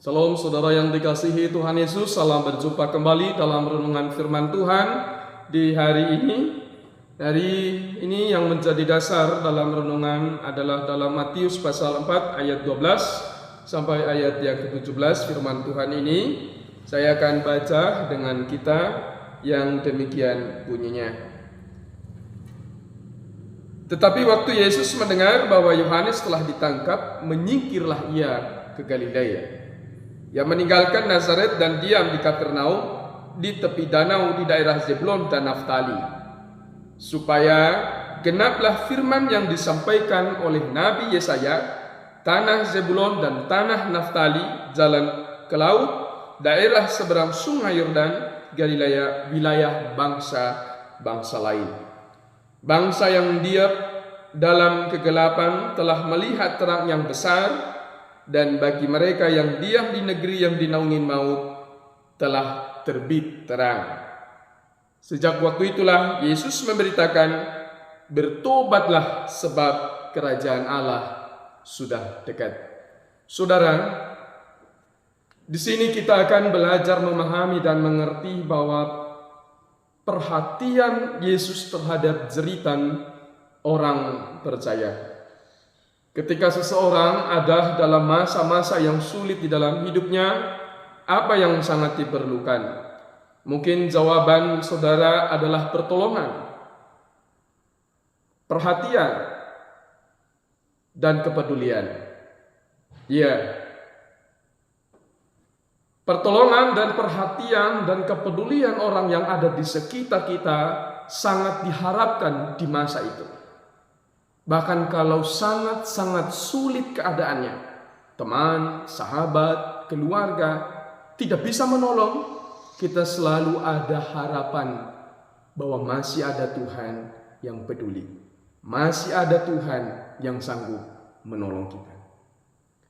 Salam saudara yang dikasihi Tuhan Yesus, salam berjumpa kembali dalam renungan firman Tuhan di hari ini. Hari ini yang menjadi dasar dalam renungan adalah dalam Matius pasal 4 ayat 12 sampai ayat yang ke-17 firman Tuhan ini. Saya akan baca dengan kita yang demikian bunyinya. Tetapi waktu Yesus mendengar bahwa Yohanes telah ditangkap, menyingkirlah ia ke Galilea. Ia meninggalkan Nazaret dan diam di Kapernaum di tepi danau di daerah Zebulon dan Naftali, supaya genaplah firman yang disampaikan oleh Nabi Yesaya, tanah Zebulon dan tanah Naftali, jalan ke laut, daerah seberang sungai Yordan, Galilea, wilayah bangsa-bangsa lain. Bangsa yang diam dalam kegelapan telah melihat terang yang besar, dan bagi mereka yang diam di negeri yang dinaungi maut telah terbit terang. Sejak waktu itulah Yesus memberitakan, bertobatlah sebab kerajaan Allah sudah dekat. Saudara, di sini kita akan belajar memahami dan mengerti bahwa perhatian Yesus terhadap jeritan orang percaya. Ketika seseorang ada dalam masa-masa yang sulit di dalam hidupnya, apa yang sangat diperlukan? Mungkin jawaban saudara adalah pertolongan, perhatian, dan kepedulian. Ya, pertolongan dan perhatian dan kepedulian orang yang ada di sekitar kita sangat diharapkan di masa itu. Bahkan kalau sangat-sangat sulit keadaannya, teman, sahabat, keluarga tidak bisa menolong, kita selalu ada harapan bahwa masih ada Tuhan yang peduli, masih ada Tuhan yang sanggup menolong kita.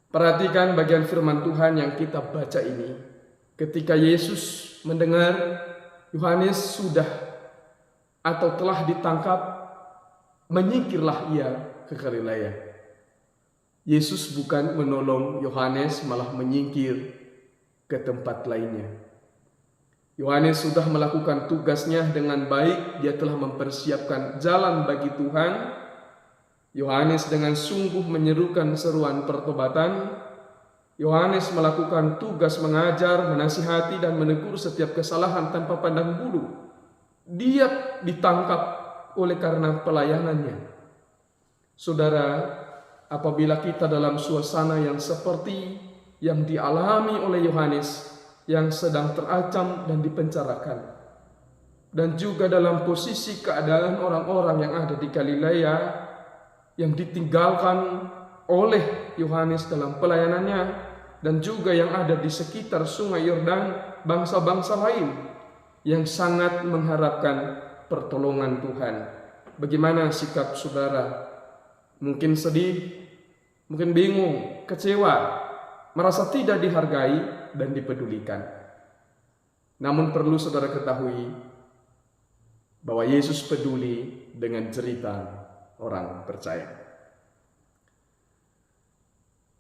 Perhatikan bagian firman Tuhan yang kita baca ini. Ketika Yesus mendengar Yohanes sudah atau telah ditangkap, menyingkirlah ia ke Galilea. Yesus bukan menolong Yohanes, malah menyingkir ke tempat lainnya. Yohanes sudah melakukan tugasnya dengan baik, dia telah mempersiapkan jalan bagi Tuhan. Yohanes dengan sungguh menyerukan seruan pertobatan. Yohanes melakukan tugas mengajar, menasihati, dan menegur setiap kesalahan tanpa pandang bulu. Dia ditangkap oleh karena pelayanannya. Saudara, apabila kita dalam suasana yang seperti yang dialami oleh Yohanes, yang sedang terancam dan dipenjarakan, dan juga dalam posisi keadaan orang-orang yang ada di Galilea yang ditinggalkan oleh Yohanes dalam pelayanannya, dan juga yang ada di sekitar sungai Yordan, bangsa-bangsa lain yang sangat mengharapkan pertolongan Tuhan. Bagaimana sikap saudara? Mungkin sedih, mungkin bingung, kecewa, merasa tidak dihargai dan dipedulikan. Namun perlu saudara ketahui bahwa Yesus peduli dengan cerita orang percaya.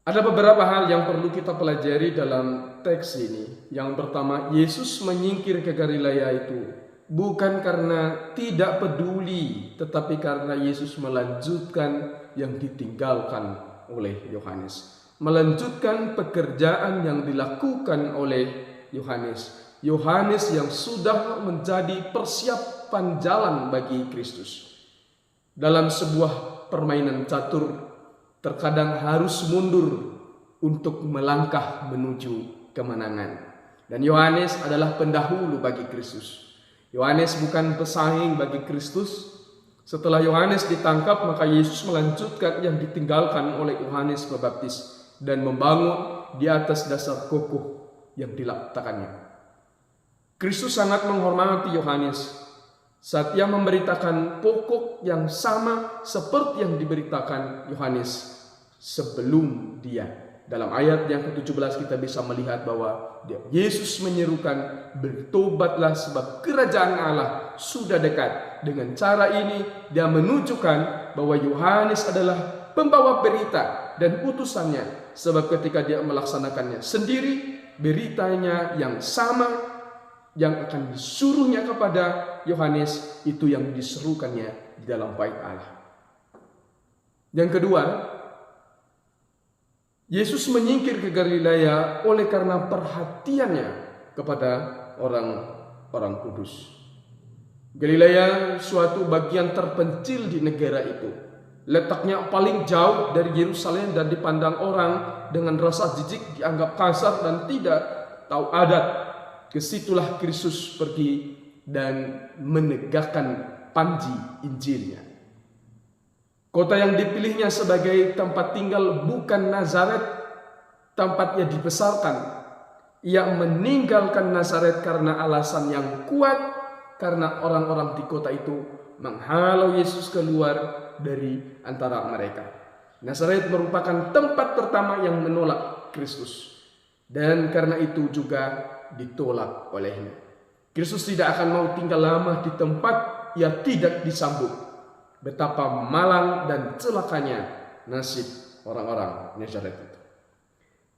Ada beberapa hal yang perlu kita pelajari dalam teks ini. Yang pertama, Yesus menyingkir ke Galilea itu bukan karena tidak peduli, tetapi karena Yesus melanjutkan yang ditinggalkan oleh Yohanes. Melanjutkan pekerjaan yang dilakukan oleh Yohanes. Yohanes yang sudah menjadi persiapan jalan bagi Kristus. Dalam sebuah permainan catur, terkadang harus mundur untuk melangkah menuju kemenangan. Dan Yohanes adalah pendahulu bagi Kristus. Yohanes bukan pesaing bagi Kristus. Setelah Yohanes ditangkap, maka Yesus melanjutkan yang ditinggalkan oleh Yohanes Pembaptis dan membangun di atas dasar kokoh yang diletakkannya. Kristus sangat menghormati Yohanes saat ia memberitakan pokok yang sama seperti yang diberitakan Yohanes sebelum dia. Dalam ayat yang ke-17 kita bisa melihat bahwa Yesus menyerukan, bertobatlah sebab kerajaan Allah sudah dekat. Dengan cara ini dia menunjukkan bahwa Yohanes adalah pembawa berita dan utusannya, sebab ketika dia melaksanakannya sendiri, beritanya yang sama yang akan disuruhnya kepada Yohanes itu yang diserukannya di dalam bait Allah. Yang kedua, Yesus menyingkir ke Galilea oleh karena perhatiannya kepada orang-orang kudus. Galilea suatu bagian terpencil di negara itu. Letaknya paling jauh dari Yerusalem dan dipandang orang dengan rasa jijik, dianggap kasar dan tidak tahu adat. Kesitulah Kristus pergi dan menegakkan panji Injilnya. Kota yang dipilihnya sebagai tempat tinggal bukan Nazaret, tempat ia dibesarkan. Ia meninggalkan Nazaret karena alasan yang kuat, karena orang-orang di kota itu menghalau Yesus keluar dari antara mereka. Nazaret merupakan tempat pertama yang menolak Kristus, dan karena itu juga ditolak olehnya. Kristus tidak akan mau tinggal lama di tempat ia tidak disambut. Betapa malang dan celakanya nasib orang-orang Nazaret itu.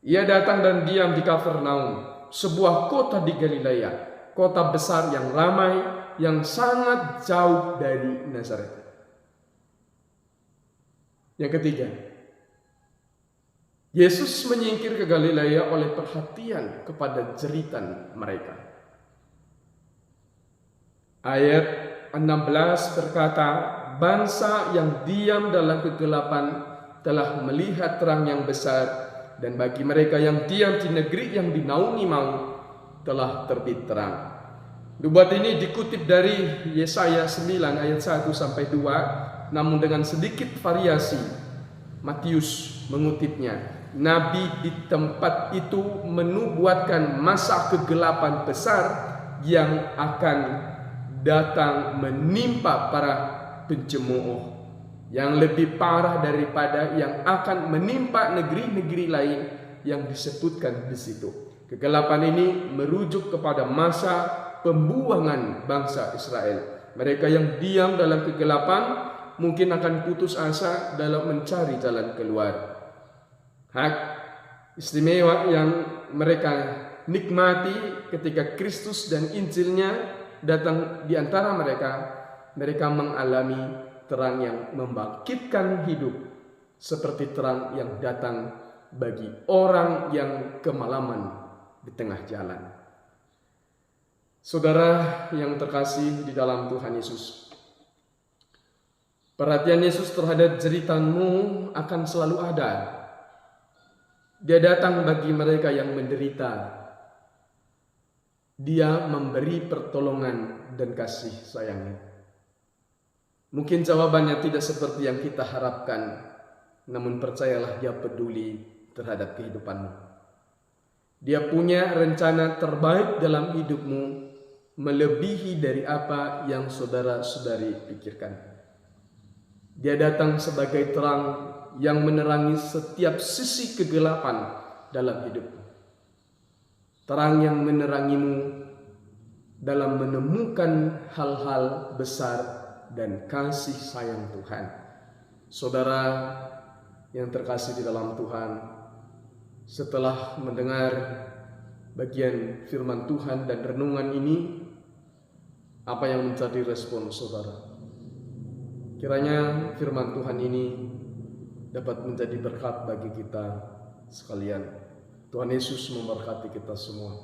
Ia datang dan diam di Kapernaum, sebuah kota di Galilea, kota besar yang ramai, yang sangat jauh dari Nazaret. Yang ketiga, Yesus menyingkir ke Galilea oleh perhatian kepada jeritan mereka. Ayat 16 berkata, bangsa yang diam dalam kegelapan telah melihat terang yang besar, dan bagi mereka yang diam di negeri yang dinaungi maut telah terbit terang. Nubuat ini dikutip dari Yesaya 9 ayat 1 sampai 2, namun dengan sedikit variasi. Matius mengutipnya. Nabi di tempat itu menubuatkan masa kegelapan besar yang akan datang menimpa para pencemooh, yang lebih parah daripada yang akan menimpa negeri-negeri lain yang disebutkan di situ. Kegelapan ini merujuk kepada masa pembuangan bangsa Israel. Mereka yang diam dalam kegelapan mungkin akan putus asa dalam mencari jalan keluar. Hak istimewa yang mereka nikmati ketika Kristus dan Injilnya datang di antara mereka, mereka mengalami terang yang membangkitkan hidup, seperti terang yang datang bagi orang yang kemalaman di tengah jalan. Saudara yang terkasih di dalam Tuhan Yesus, perhatian Yesus terhadap jeritanmu akan selalu ada. Dia datang bagi mereka yang menderita. Dia memberi pertolongan dan kasih sayangnya. Mungkin jawabannya tidak seperti yang kita harapkan, namun percayalah dia peduli terhadap kehidupanmu. Dia punya rencana terbaik dalam hidupmu, melebihi dari apa yang saudara-saudari pikirkan. Dia datang sebagai terang yang menerangi setiap sisi kegelapan dalam hidupmu. Terang yang menerangimu dalam menemukan hal-hal besar dan kasih sayang Tuhan. Saudara yang terkasih di dalam Tuhan, setelah mendengar bagian firman Tuhan dan renungan ini, apa yang menjadi respon saudara? Kiranya firman Tuhan ini dapat menjadi berkat bagi kita sekalian. Tuhan Yesus memberkati kita semua.